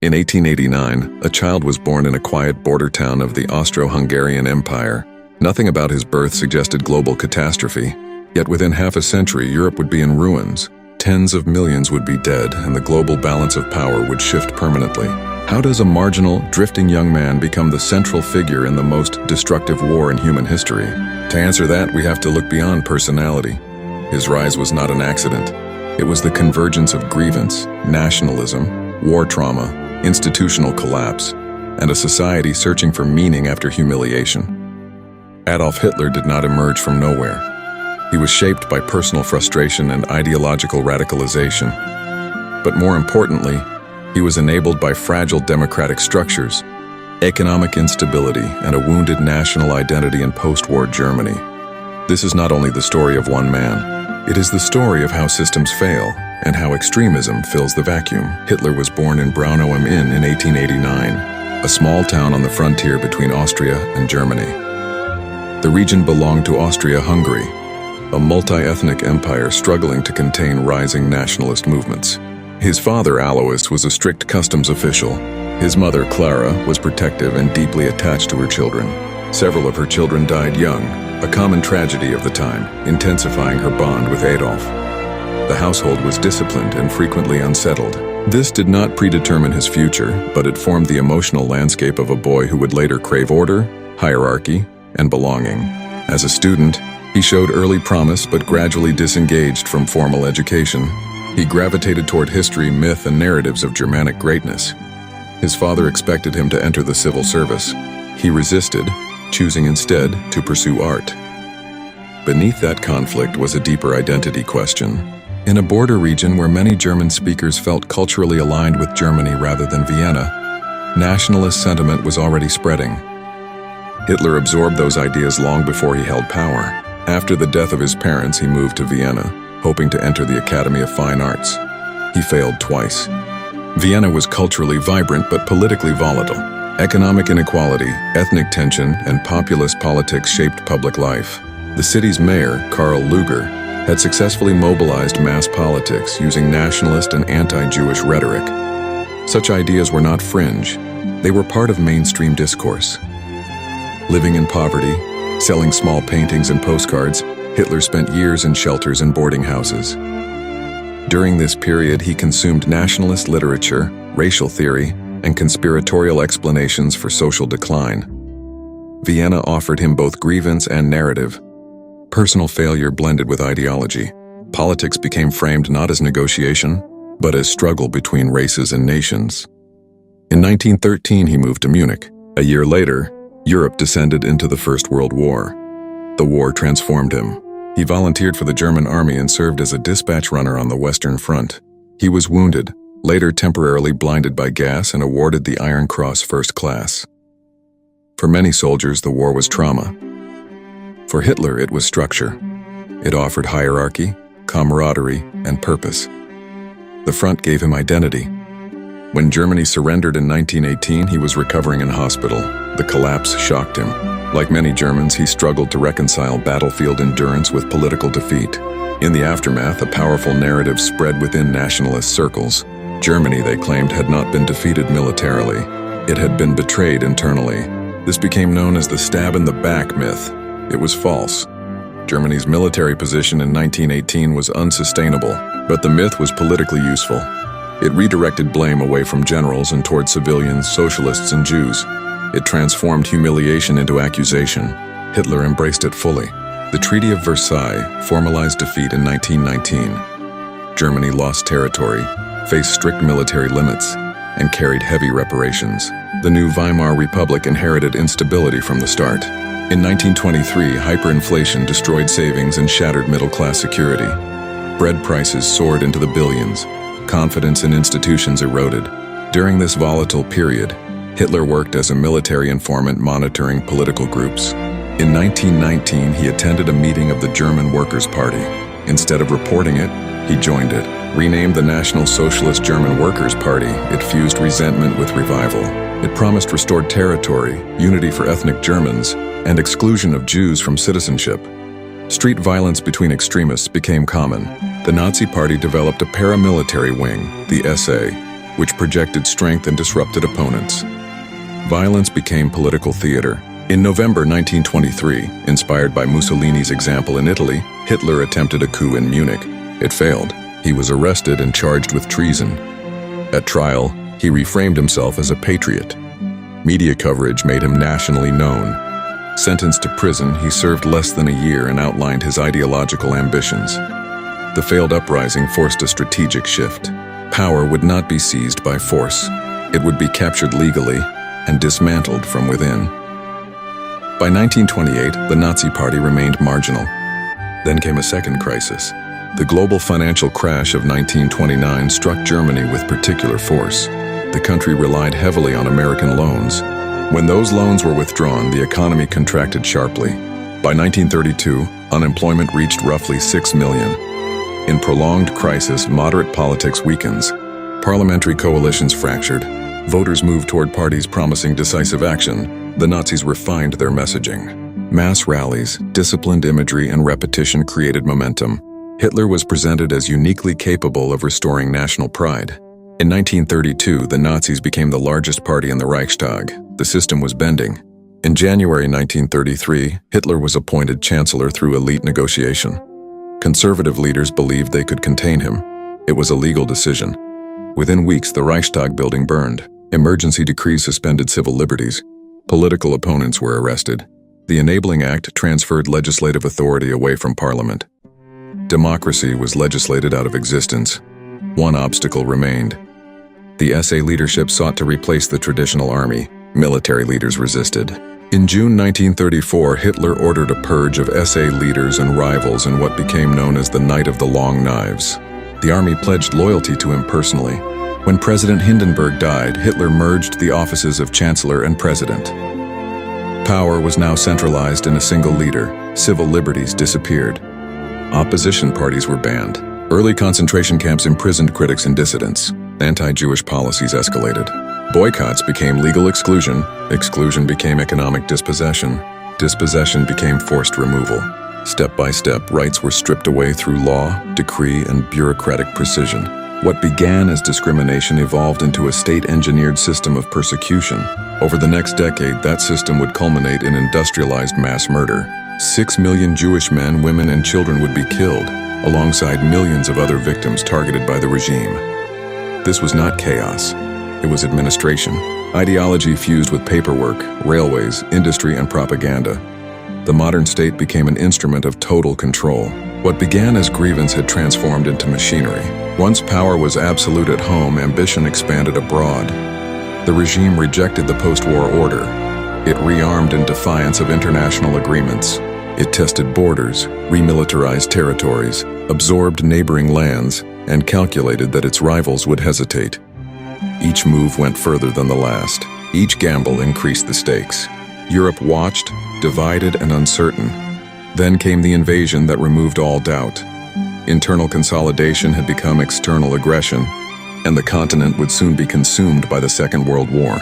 In 1889, a child was born in a quiet border town of the Austro-Hungarian Empire. Nothing about his birth suggested global catastrophe, yet within half a century Europe would be in ruins. Tens of millions would be dead, and the global balance of power would shift permanently. How does a marginal, drifting young man become the central figure in the most destructive war in human history? To answer that, we have to look beyond personality. His rise was not an accident. It was the convergence of grievance, nationalism, war trauma, institutional collapse, and a society searching for meaning after humiliation. Adolf Hitler did not emerge from nowhere. He was shaped by personal frustration and ideological radicalization. But more importantly, he was enabled by fragile democratic structures, economic instability, and a wounded national identity in post-war Germany. This is not only the story of one man, it is the story of how systems fail and how extremism fills the vacuum. Hitler was born in Braunau am Inn in 1889, a small town on the frontier between Austria and Germany. The region belonged to Austria-Hungary, a multi-ethnic empire struggling to contain rising nationalist movements. His father, Alois, was a strict customs official. His mother, Clara, was protective and deeply attached to her children. Several of her children died young, a common tragedy of the time, intensifying her bond with Adolf. The household was disciplined and frequently unsettled. This did not predetermine his future, but it formed the emotional landscape of a boy who would later crave order, hierarchy, and belonging. As a student, he showed early promise but gradually disengaged from formal education. He gravitated toward history, myth, and narratives of Germanic greatness. His father expected him to enter the civil service. He resisted, choosing instead to pursue art. Beneath that conflict was a deeper identity question. In a border region where many German speakers felt culturally aligned with Germany rather than Vienna, nationalist sentiment was already spreading. Hitler absorbed those ideas long before he held power. After the death of his parents, he moved to Vienna, hoping to enter the Academy of Fine Arts. He failed twice. Vienna was culturally vibrant but politically volatile. Economic inequality, ethnic tension, and populist politics shaped public life. The city's mayor, Karl Lueger, had successfully mobilized mass politics using nationalist and anti-Jewish rhetoric. Such ideas were not fringe. They were part of mainstream discourse. Living in poverty, selling small paintings and postcards, Hitler spent years in shelters and boarding houses. During this period, he consumed nationalist literature, racial theory, and conspiratorial explanations for social decline. Vienna offered him both grievance and narrative. Personal failure blended with ideology. Politics became framed not as negotiation, but as struggle between races and nations. In 1913, he moved to Munich. A year later, Europe descended into the First World War. The war transformed him. He volunteered for the German army and served as a dispatch runner on the Western Front. He was wounded, later temporarily blinded by gas, and awarded the Iron Cross First Class. For many soldiers, the war was trauma. For Hitler, it was structure. It offered hierarchy, camaraderie, and purpose. The front gave him identity. When Germany surrendered in 1918, he was recovering in hospital. The collapse shocked him. Like many Germans, he struggled to reconcile battlefield endurance with political defeat. In the aftermath, a powerful narrative spread within nationalist circles. Germany, they claimed, had not been defeated militarily. It had been betrayed internally. This became known as the stab-in-the-back myth. It was false. Germany's military position in 1918 was unsustainable, but the myth was politically useful. It redirected blame away from generals and toward civilians, socialists, and Jews. It transformed humiliation into accusation. Hitler embraced it fully. The Treaty of Versailles formalized defeat in 1919. Germany lost territory, faced strict military limits, and carried heavy reparations. The new Weimar Republic inherited instability from the start. In 1923, hyperinflation destroyed savings and shattered middle-class security. Bread prices soared into the billions. Confidence in institutions eroded. During this volatile period, Hitler worked as a military informant monitoring political groups. In 1919, he attended a meeting of the German Workers' Party. Instead of reporting it, he joined it. Renamed the National Socialist German Workers' Party, it fused resentment with revival. It promised restored territory, unity for ethnic Germans, and exclusion of Jews from citizenship. Street violence between extremists became common. The Nazi Party developed a paramilitary wing, the SA, which projected strength and disrupted opponents. Violence became political theater. In November 1923, inspired by Mussolini's example in Italy, Hitler attempted a coup in Munich. It failed. He was arrested and charged with treason. At trial, he reframed himself as a patriot. Media coverage made him nationally known. Sentenced to prison, he served less than a year and outlined his ideological ambitions. The failed uprising forced a strategic shift. Power would not be seized by force. It would be captured legally and dismantled from within. By 1928, the Nazi Party remained marginal. Then came a second crisis. The global financial crash of 1929 struck Germany with particular force. The country relied heavily on American loans. When those loans were withdrawn, the economy contracted sharply. By 1932, unemployment reached roughly 6 million. In prolonged crisis, moderate politics weakens. Parliamentary coalitions fractured. Voters moved toward parties promising decisive action. The Nazis refined their messaging. Mass rallies, disciplined imagery, and repetition created momentum. Hitler was presented as uniquely capable of restoring national pride. In 1932, the Nazis became the largest party in the Reichstag. The system was bending. In January 1933, Hitler was appointed chancellor through elite negotiation. Conservative leaders believed they could contain him. It was a legal decision. Within weeks, the Reichstag building burned. Emergency decrees suspended civil liberties. Political opponents were arrested. The Enabling Act transferred legislative authority away from Parliament. Democracy was legislated out of existence. One obstacle remained. The SA leadership sought to replace the traditional army. Military leaders resisted. In June 1934, Hitler ordered a purge of SA leaders and rivals in what became known as the Night of the Long Knives. The army pledged loyalty to him personally. When President Hindenburg died, Hitler merged the offices of Chancellor and President. Power was now centralized in a single leader. Civil liberties disappeared. Opposition parties were banned. Early concentration camps imprisoned critics and dissidents. Anti-Jewish policies escalated. Boycotts became legal exclusion. Exclusion became economic dispossession. Dispossession became forced removal. Step by step, rights were stripped away through law, decree, and bureaucratic precision. What began as discrimination evolved into a state-engineered system of persecution. Over the next decade, that system would culminate in industrialized mass murder. 6 million Jewish men, women, and children would be killed, alongside millions of other victims targeted by the regime. This was not chaos. It was administration. Ideology fused with paperwork, railways, industry, and propaganda. The modern state became an instrument of total control. What began as grievance had transformed into machinery. Once power was absolute at home, ambition expanded abroad. The regime rejected the post-war order. It rearmed in defiance of international agreements. It tested borders, remilitarized territories, absorbed neighboring lands, and calculated that its rivals would hesitate. Each move went further than the last. Each gamble increased the stakes. Europe watched, divided and uncertain. Then came the invasion that removed all doubt. Internal consolidation had become external aggression, and the continent would soon be consumed by the Second World War.